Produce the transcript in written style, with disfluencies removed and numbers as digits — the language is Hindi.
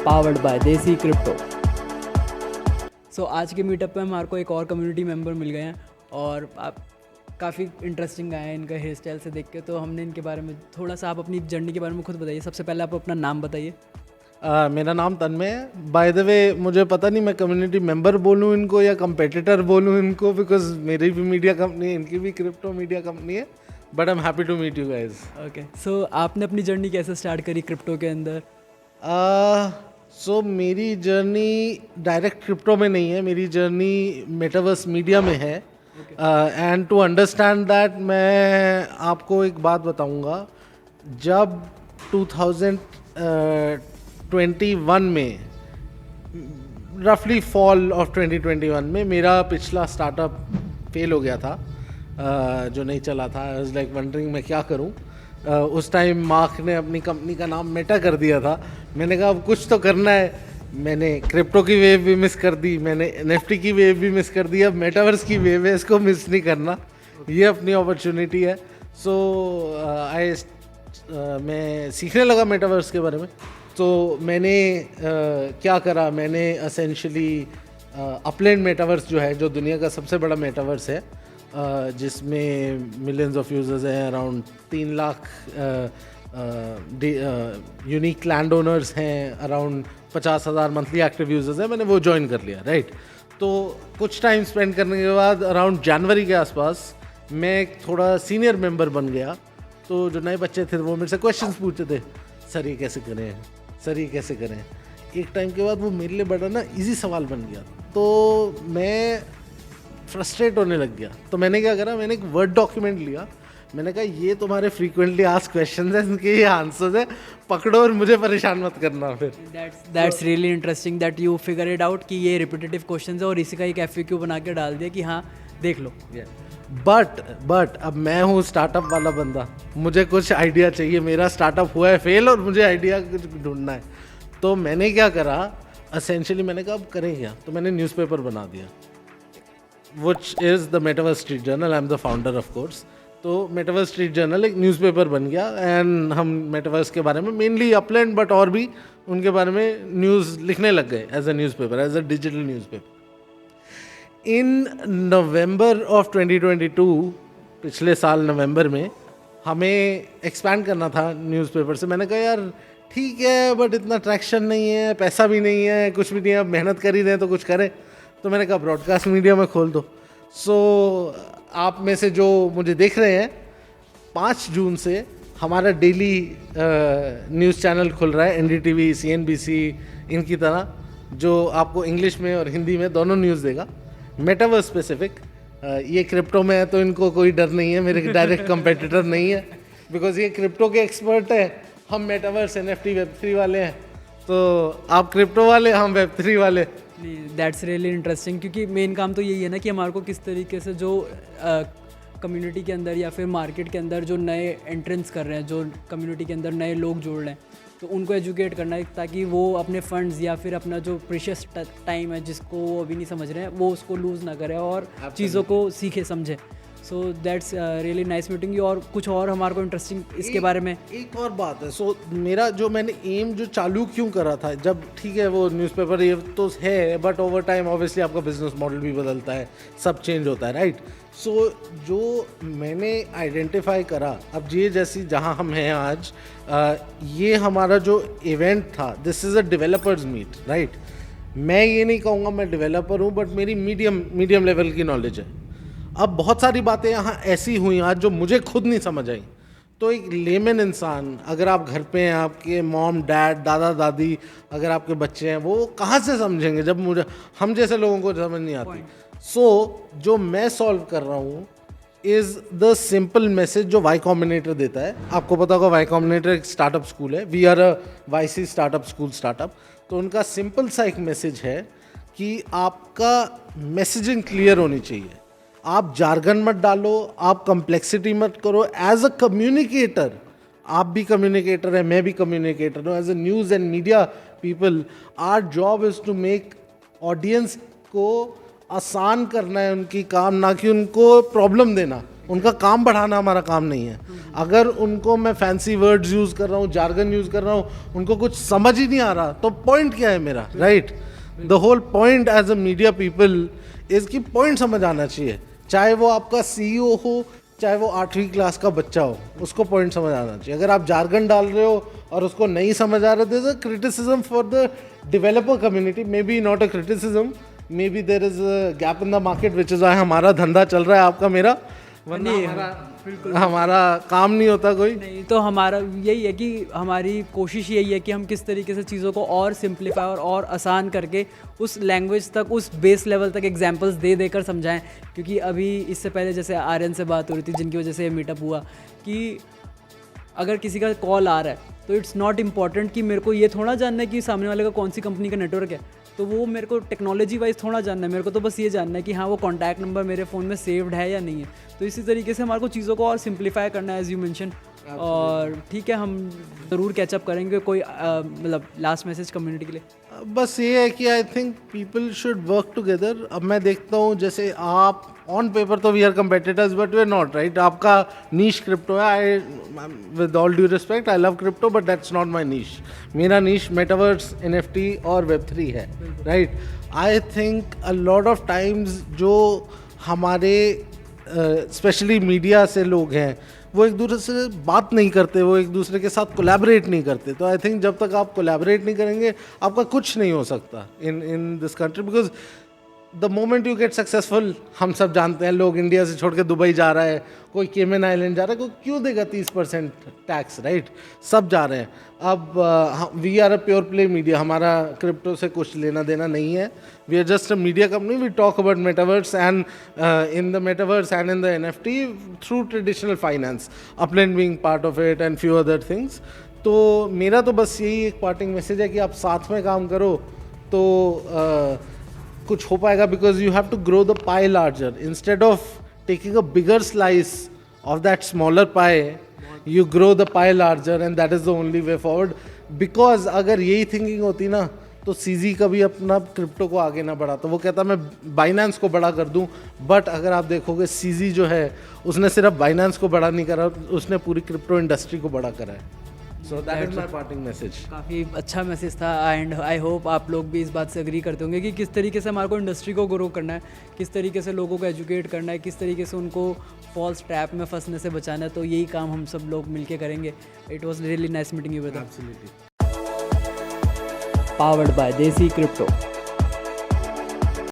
पावर्ड बाय देसी क्रिप्टो। सो आज के मीटअप पे हमारे को एक और कम्युनिटी मेंबर मिल गए हैं और आप काफ़ी इंटरेस्टिंग आए हैं इनका हेयर स्टाइल से देख के। तो हमने इनके बारे में थोड़ा सा, आप अपनी जर्नी के बारे में खुद बताइए। सबसे पहले आप अपना नाम बताइए। मेरा नाम तन्मय है। बाय द वे मुझे पता नहीं मैं कम्युनिटी मेंबर बोलूँ इनको या कंपेटिटर बोलूँ इनको, बिकॉज मेरी भी मीडिया कंपनी है, इनकी भी क्रिप्टो मीडिया कंपनी है। But I am happy to meet you guys. Okay, so आपने अपनी जर्नी कैसे स्टार्ट करी क्रिप्टो के अंदर? सो मेरी जर्नी डायरेक्ट क्रिप्टो में नहीं है, मेरी जर्नी मेटावर्स मीडिया में है। एंड टू अंडरस्टैंड दैट मैं आपको एक बात बताऊंगा। जब 2021 में, रफली फॉल ऑफ 2021 में मेरा पिछला स्टार्टअप फेल हो गया था, जो नहीं चला था। आई वाज लाइक वंडरिंग मैं क्या करूं। उस टाइम मार्क ने अपनी कंपनी का नाम मेटा कर दिया था। मैंने कहा अब कुछ तो करना है। मैंने क्रिप्टो की वेव भी मिस कर दी, मैंने एनएफटी की वेव भी मिस कर दी, अब मेटावर्स की वेव है, इसको मिस नहीं करना, ये अपनी अपॉर्चुनिटी है। सो मैं सीखने लगा मेटावर्स के बारे में। तो मैंने क्या करा, मैंने असेंशली अपलैंड मेटावर्स जो है, जो दुनिया का सबसे बड़ा मेटावर्स है, जिसमें मिलियंस ऑफ यूजर्स हैं, around 3 lakh unique land owners हैं, अराउंड 50,000 मंथली एक्टिव यूजर्स हैं। मैंने वो ज्वाइन कर लिया, राइट। तो कुछ टाइम स्पेंड करने के बाद अराउंड जनवरी के आसपास मैं एक थोड़ा सीनियर मेंबर बन गया। तो जो नए बच्चे थे वो मेरे से क्वेश्चंस पूछते थे, सर ये कैसे करें, सर ये कैसे करें। एक टाइम के बाद वो मेरे लिए बड़ा ना इजी सवाल बन गया, तो मैं फ्रस्ट्रेट होने लग गया। तो मैंने क्या करा, मैंने एक वर्ड डॉक्यूमेंट लिया। मैंने कहा ये तुम्हारे फ्रीक्वेंटली आस्क्ड क्वेश्चंस हैं, इनके ये आंसर्स हैं, पकड़ो और मुझे परेशान मत करना। फिर that's really interesting that you figure it out कि ये रिपीटेटिव क्वेश्चंस है और इसी का एक एफएक्यू बना के डाल दिया कि हाँ देख लो। बट अब मैं हूँ स्टार्टअप वाला बंदा, मुझे कुछ आइडिया चाहिए। मेरा स्टार्टअप हुआ है फेल और मुझे आइडिया कुछ ढूंढना है। तो मैंने क्या करा, असेंशियली मैंने कहा अब करें क्या, तो मैंने न्यूज़पेपर बना दिया, which is the metaverse street journal. I am the founder of course. तो मेटावर्स स्ट्रीट जर्नल एक न्यूज़पेपर बन गया एंड हम मेटावर्स के बारे में, मेनली अपलैंड बट और भी उनके बारे में न्यूज़ लिखने लग गए as a newspaper, as a digital newspaper. In November of 2022, पिछले साल नवंबर में, हमें एक्सपैंड करना था न्यूज़पेपर से। मैंने कहा यार ठीक है बट इतना ट्रैक्शन नहीं है, पैसा भी नहीं है, कुछ भी नहीं है, अब मेहनत कर ही रहे हैं तो कुछ करें। तो मैंने कहा ब्रॉडकास्ट मीडिया में खोल दो। सो आप में से जो मुझे देख रहे हैं, 5 जून से हमारा डेली न्यूज़ चैनल खुल रहा है, एनडीटीवी, सीएनबीसी, इनकी तरह, जो आपको इंग्लिश में और हिंदी में दोनों न्यूज़ देगा, मेटावर्स स्पेसिफिक। ये क्रिप्टो में है तो इनको कोई डर नहीं है, मेरे डायरेक्ट कंपेटिटर नहीं है, बिकॉज ये क्रिप्टो के एक्सपर्ट है, हम मेटावर्स, एनएफटी, वेब3 वाले हैं। तो आप क्रिप्टो वाले, हम वेब3 वाले। दैट्स रियली इंटरेस्टिंग, क्योंकि मेन काम तो यही है ना कि हमारे को किस तरीके से जो कम्युनिटी के अंदर या फिर मार्केट के अंदर जो नए एंट्रेंस कर रहे हैं, जो कम्युनिटी के अंदर नए लोग जोड़ रहे हैं, तो उनको एजुकेट करना है ताकि वो अपने फंड्स या फिर अपना जो प्रीशियस टाइम है जिसको वो अभी नहीं समझ रहे हैं, वो उसको लूज़ ना करें और चीज़ों को सीखे समझे। So that's really nice meeting you. और कुछ और हमारे को इंटरेस्टिंग इसके बारे में एक और बात है। सो मेरा जो मैंने एम जो चालू क्यों करा था, जब ठीक है वो न्यूज़पेपर ये तो है, बट ओवर टाइम ऑब्वियसली आपका बिजनेस मॉडल भी बदलता है, सब चेंज होता है, राइट। सो जो मैंने आइडेंटिफाई करा, अब ये जैसी जहाँ हम हैं आज, ये हमारा जो इवेंट था, this is a developers meet, right. मैं ये नहीं कहूँगा मैं डेवलपर हूँ, बट मेरी मीडियम लेवल की नॉलेज है। अब बहुत सारी बातें यहाँ ऐसी हुई आज जो मुझे खुद नहीं समझ आई। तो एक लेमन इंसान, अगर आप घर पे हैं, आपके मॉम डैड, दादा दादी, अगर आपके बच्चे हैं, वो कहाँ से समझेंगे जब मुझे, हम जैसे लोगों को समझ नहीं आती। सो जो मैं सॉल्व कर रहा हूँ इज़ द सिंपल मैसेज जो वाई कॉम्बिनेटर देता है। आपको पता होगा वाई कॉम्बिनेटर एक स्टार्टअप स्कूल है, we are a YC startup school startup. तो उनका सिंपल सा एक मैसेज है कि आपका मैसेजिंग क्लियर होनी चाहिए, आप जार्गन मत डालो, आप कम्प्लेक्सिटी मत करो। एज अ कम्युनिकेटर, आप भी कम्युनिकेटर हैं, मैं भी कम्युनिकेटर हूँ। As a news and media people, our job is to make audience को आसान करना है उनकी काम, ना कि उनको प्रॉब्लम देना। उनका काम बढ़ाना हमारा काम नहीं है। अगर उनको मैं फैंसी वर्ड्स यूज़ कर रहा हूँ, जार्गन यूज़ कर रहा हूँ, उनको कुछ समझ ही नहीं आ रहा, तो पॉइंट क्या है मेरा, right? The whole point as a media people is कि पॉइंट समझ आना चाहिए। चाहे वो आपका CEO हो, चाहे वो 8वीं क्लास का बच्चा हो, उसको पॉइंट समझ आना चाहिए। अगर आप जार्गन डाल रहे हो और उसको नहीं समझ आ रहा, there is a criticism for the developer community, maybe not a criticism, maybe there is a gap in the market which is why हमारा धंधा चल रहा है, आपका मेरा, वरना हमारा काम नहीं होता कोई नहीं। तो हमारा यही है कि हमारी कोशिश यही है कि हम किस तरीके से चीज़ों को और सिंप्लीफाई और आसान करके उस लैंग्वेज तक, उस बेस लेवल तक एग्जांपल्स दे देकर समझाएं। क्योंकि अभी इससे पहले जैसे आर्यन से बात हो रही थी, जिनकी वजह से ये मीटअप हुआ, कि अगर किसी का कॉल आ रहा है तो इट्स नॉट इम्पॉर्टेंट कि मेरे को ये थोड़ा जानना है कि सामने वाले का कौन सी कंपनी का नेटवर्क है, तो वो मेरे को टेक्नोलॉजी वाइज थोड़ा जानना है। मेरे को तो बस ये जानना है कि हाँ वो कॉन्टैक्ट नंबर मेरे फ़ोन में सेव्ड है या नहीं है। तो इसी तरीके से हमारे को चीज़ों को और सिंप्लीफाई करना है, एज यू मेंशन। और ठीक है, हम ज़रूर कैचअप करेंगे। कोई मतलब लास्ट मैसेज कम्युनिटी के लिए? बस ये है कि I think people should work together. अब मैं देखता हूँ जैसे आप ऑन पेपर तो we are competitors but we are not, right? आपका नीश क्रिप्टो है, I with all due respect I love crypto but that's not my niche. मेरा नीश मेटावर्स, NFT और Web3 है, right? I think a lot of times जो हमारे स्पेशली मीडिया से लोग हैं वो एक दूसरे से बात नहीं करते, वो एक दूसरे के साथ कोलैबोरेट नहीं करते। तो आई थिंक जब तक आप कोलैबोरेट नहीं करेंगे आपका कुछ नहीं हो सकता in this country, because the moment you get successful, हम सब जानते हैं, लोग इंडिया से छोड़ के दुबई जा रहा है, कोई केमन आइलैंड जा रहा है, कोई क्यों देगा 30% टैक्स, राइट? सब जा रहे हैं। अब we are a pure play media, हमारा क्रिप्टो से कुछ लेना देना नहीं है। We are just a media company, we talk about metaverse and in the metaverse and in the NFT through traditional finance, Upland being part of it and few other things. तो मेरा तो बस यही एक पार्टिंग मैसेज है कि आप साथ में काम करो तो कुछ हो पाएगा, because you have to grow the pie larger instead of taking a bigger slice of that smaller pie, you grow the pie larger and that is the only way forward. Because अगर यही थिंकिंग होती ना तो सीजी कभी अपना क्रिप्टो को आगे ना बढ़ा, तो वो कहता मैं बाइनेंस को बड़ा कर दूं, बट अगर आप देखोगे सीजी जो है उसने सिर्फ बाइनेंस को बड़ा नहीं करा, उसने पूरी क्रिप्टो इंडस्ट्री को बड़ा करा है। So that is my parting message. काफ़ी अच्छा मैसेज था एंड आई होप आप लोग भी इस बात से एग्री करते होंगे कि किस तरीके से हमारे को इंडस्ट्री को ग्रो करना है, किस तरीके से लोगों को एजुकेट करना है, किस तरीके से उनको फॉल्स ट्रैप में फंसने से बचाना है। तो यही काम हम सब लोग मिलके करेंगे। It was really nice meeting you with. Absolutely. Powered by देसी क्रिप्टो।